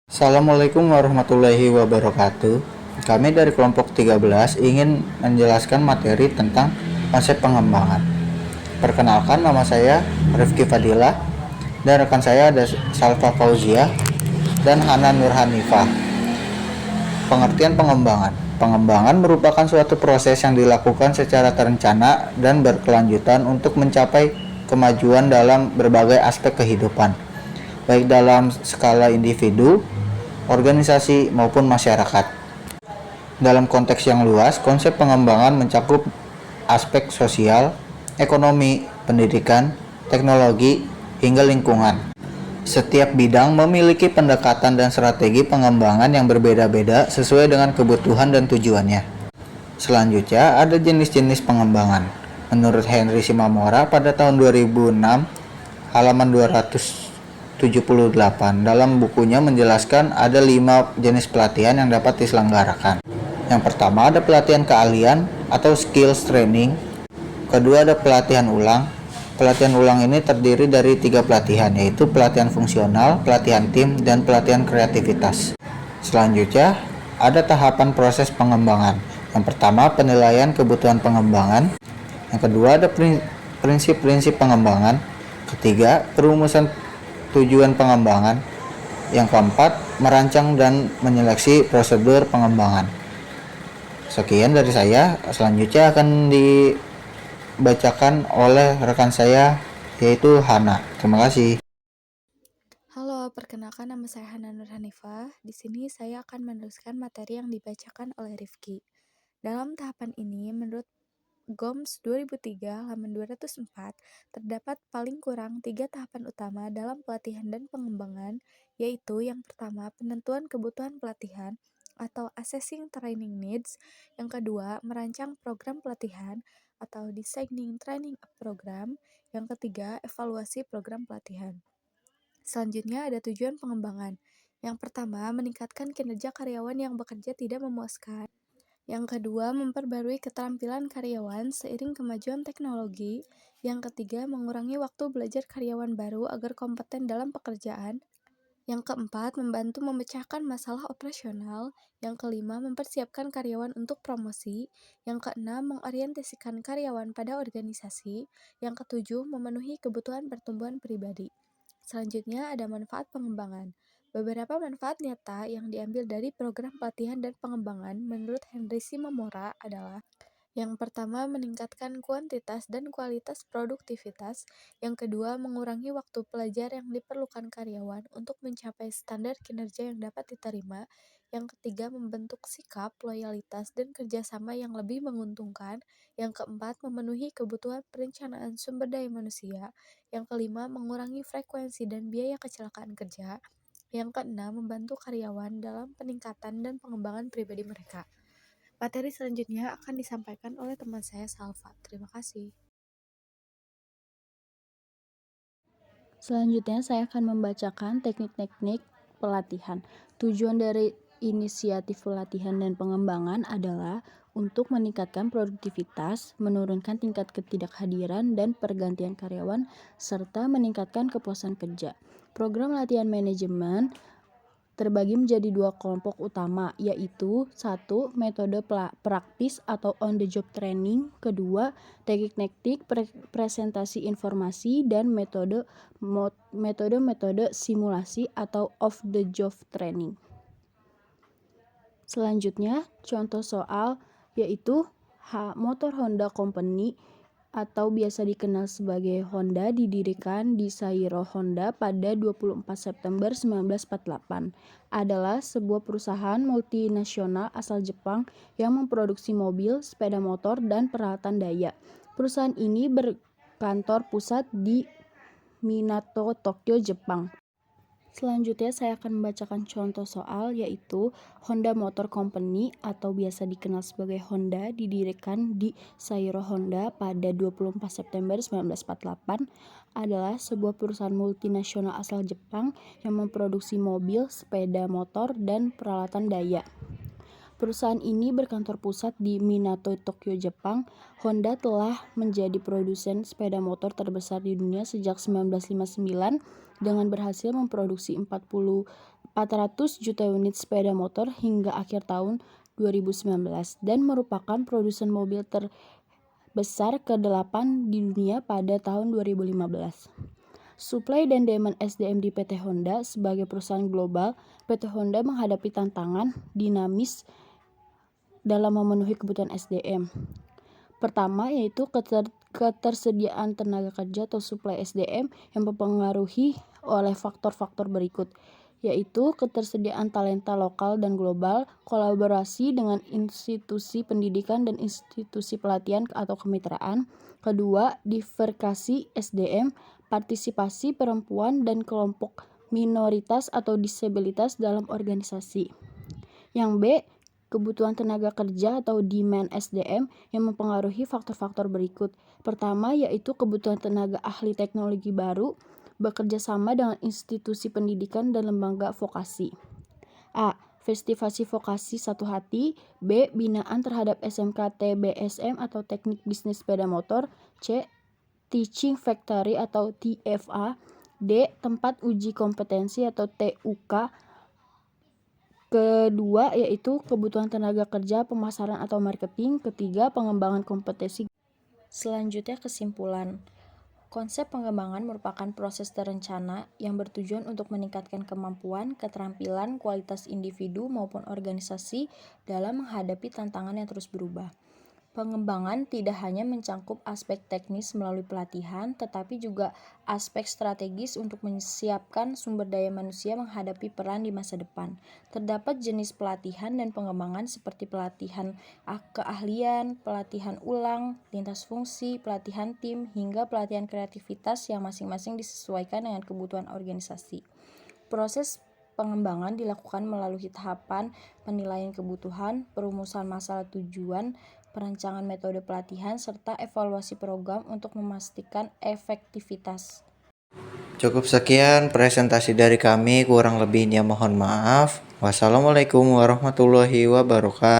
Assalamualaikum warahmatullahi wabarakatuh. Kami dari kelompok 13 ingin menjelaskan materi tentang konsep pengembangan. Perkenalkan, nama saya Rifki Fadilah dan rekan saya ada Salva Fauzia dan Hana Nurhanifah. Pengertian pengembangan. Pengembangan merupakan suatu proses yang dilakukan secara terencana dan berkelanjutan untuk mencapai kemajuan dalam berbagai aspek kehidupan, baik dalam skala individu, organisasi, maupun masyarakat. Dalam konteks yang luas, konsep pengembangan mencakup aspek sosial, ekonomi, pendidikan, teknologi, hingga lingkungan. Setiap bidang memiliki pendekatan dan strategi pengembangan yang berbeda-beda sesuai dengan kebutuhan dan tujuannya. Selanjutnya, ada jenis-jenis pengembangan. Menurut Henry Shimamura pada tahun 2006, halaman 278, dalam bukunya menjelaskan ada 5 jenis pelatihan yang dapat diselenggarakan. Yang pertama ada pelatihan keahlian atau skills training. Kedua ada pelatihan ulang. Pelatihan ulang ini terdiri dari 3 pelatihan, yaitu pelatihan fungsional, pelatihan tim, dan pelatihan kreativitas. Selanjutnya ada tahapan proses pengembangan. Yang pertama penilaian kebutuhan pengembangan. Yang kedua ada prinsip-prinsip pengembangan. Ketiga perumusan tujuan pengembangan. Yang keempat merancang dan menyeleksi prosedur pengembangan. Sekian dari saya. Selanjutnya akan dibacakan oleh rekan saya, yaitu Hana. Terima kasih. Halo, perkenalkan nama saya Hana Nurhanifah. Di sini saya akan meneruskan materi yang dibacakan oleh Rifki. Dalam tahapan ini, menurut GOMS 2003 halaman 204, terdapat paling kurang 3 tahapan utama dalam pelatihan dan pengembangan, yaitu yang pertama, penentuan kebutuhan pelatihan atau assessing training needs. Yang kedua, merancang program pelatihan atau designing training program. Yang ketiga, evaluasi program pelatihan. Selanjutnya ada tujuan pengembangan. Yang pertama, meningkatkan kinerja karyawan yang bekerja tidak memuaskan. Yang kedua, memperbarui keterampilan karyawan seiring kemajuan teknologi. Yang ketiga, mengurangi waktu belajar karyawan baru agar kompeten dalam pekerjaan. Yang keempat, membantu memecahkan masalah operasional. Yang kelima, mempersiapkan karyawan untuk promosi. Yang keenam, mengorientasikan karyawan pada organisasi. Yang ketujuh, memenuhi kebutuhan pertumbuhan pribadi. Selanjutnya ada manfaat pengembangan. Beberapa manfaat nyata yang diambil dari program pelatihan dan pengembangan menurut Henry Shimamura adalah: yang pertama, meningkatkan kuantitas dan kualitas produktivitas. Yang kedua, mengurangi waktu pelajar yang diperlukan karyawan untuk mencapai standar kinerja yang dapat diterima. Yang ketiga, membentuk sikap, loyalitas, dan kerjasama yang lebih menguntungkan. Yang keempat, memenuhi kebutuhan perencanaan sumber daya manusia. Yang kelima, mengurangi frekuensi dan biaya kecelakaan kerja. Yang keenam, membantu karyawan dalam peningkatan dan pengembangan pribadi mereka. Materi selanjutnya akan disampaikan oleh teman saya Salva. Terima kasih. Selanjutnya saya akan membacakan teknik-teknik pelatihan. Tujuan dari inisiatif pelatihan dan pengembangan adalah untuk meningkatkan produktivitas, menurunkan tingkat ketidakhadiran dan pergantian karyawan, serta meningkatkan kepuasan kerja. Program latihan manajemen terbagi menjadi 2 kelompok utama, yaitu 1. Metode praktis atau on-the-job training. Kedua, teknik-teknik presentasi informasi dan metode simulasi atau off-the-job training. Selanjutnya, contoh soal yaitu motor Honda Company atau biasa dikenal sebagai Honda didirikan di Sairo Honda pada 24 September 1948. Adalah sebuah perusahaan multinasional asal Jepang yang memproduksi mobil, sepeda motor, dan peralatan daya. Perusahaan ini berkantor pusat di Minato, Tokyo, Jepang. Selanjutnya saya akan membacakan contoh soal yaitu Honda Motor Company atau biasa dikenal sebagai Honda didirikan di Sairo Honda pada 24 September 1948 adalah sebuah perusahaan multinasional asal Jepang yang memproduksi mobil, sepeda motor, dan peralatan daya. Perusahaan ini berkantor pusat di Minato, Tokyo, Jepang. Honda telah menjadi produsen sepeda motor terbesar di dunia sejak 1959 dengan berhasil memproduksi 400 juta unit sepeda motor hingga akhir tahun 2019 dan merupakan produsen mobil terbesar ke-8 di dunia pada tahun 2015. Suplai dan demand SDM di PT Honda. Sebagai perusahaan global, PT Honda menghadapi tantangan dinamis dalam memenuhi kebutuhan SDM. Pertama yaitu ketersediaan tenaga kerja atau suplai SDM yang dipengaruhi oleh faktor-faktor berikut, yaitu ketersediaan talenta lokal dan global, kolaborasi dengan institusi pendidikan dan institusi pelatihan atau kemitraan. Kedua, diversifikasi SDM, partisipasi perempuan dan kelompok minoritas atau disabilitas dalam organisasi. Yang B, kebutuhan tenaga kerja atau demand SDM yang mempengaruhi faktor-faktor berikut. Pertama yaitu kebutuhan tenaga ahli teknologi baru, bekerja sama dengan institusi pendidikan dan lembaga vokasi. A. Festivasi vokasi satu hati. B. Binaan terhadap SMK TBSM atau Teknik Bisnis Sepeda Motor. C. Teaching Factory atau TFA. D. Tempat uji kompetensi atau TUK. Kedua yaitu kebutuhan tenaga kerja, pemasaran atau marketing. Ketiga, pengembangan kompetensi. Selanjutnya kesimpulan. Konsep pengembangan merupakan proses terencana yang bertujuan untuk meningkatkan kemampuan, keterampilan, kualitas individu maupun organisasi dalam menghadapi tantangan yang terus berubah. Pengembangan tidak hanya mencangkup aspek teknis melalui pelatihan, tetapi juga aspek strategis untuk menyiapkan sumber daya manusia menghadapi peran di masa depan. Terdapat jenis pelatihan dan pengembangan seperti pelatihan keahlian, pelatihan ulang, lintas fungsi, pelatihan tim, hingga pelatihan kreativitas yang masing-masing disesuaikan dengan kebutuhan organisasi. Proses pengembangan dilakukan melalui tahapan penilaian kebutuhan, perumusan masalah tujuan, perancangan metode pelatihan, serta evaluasi program untuk memastikan efektivitas. Cukup sekian presentasi dari kami, kurang lebihnya mohon maaf. Wassalamualaikum warahmatullahi wabarakatuh.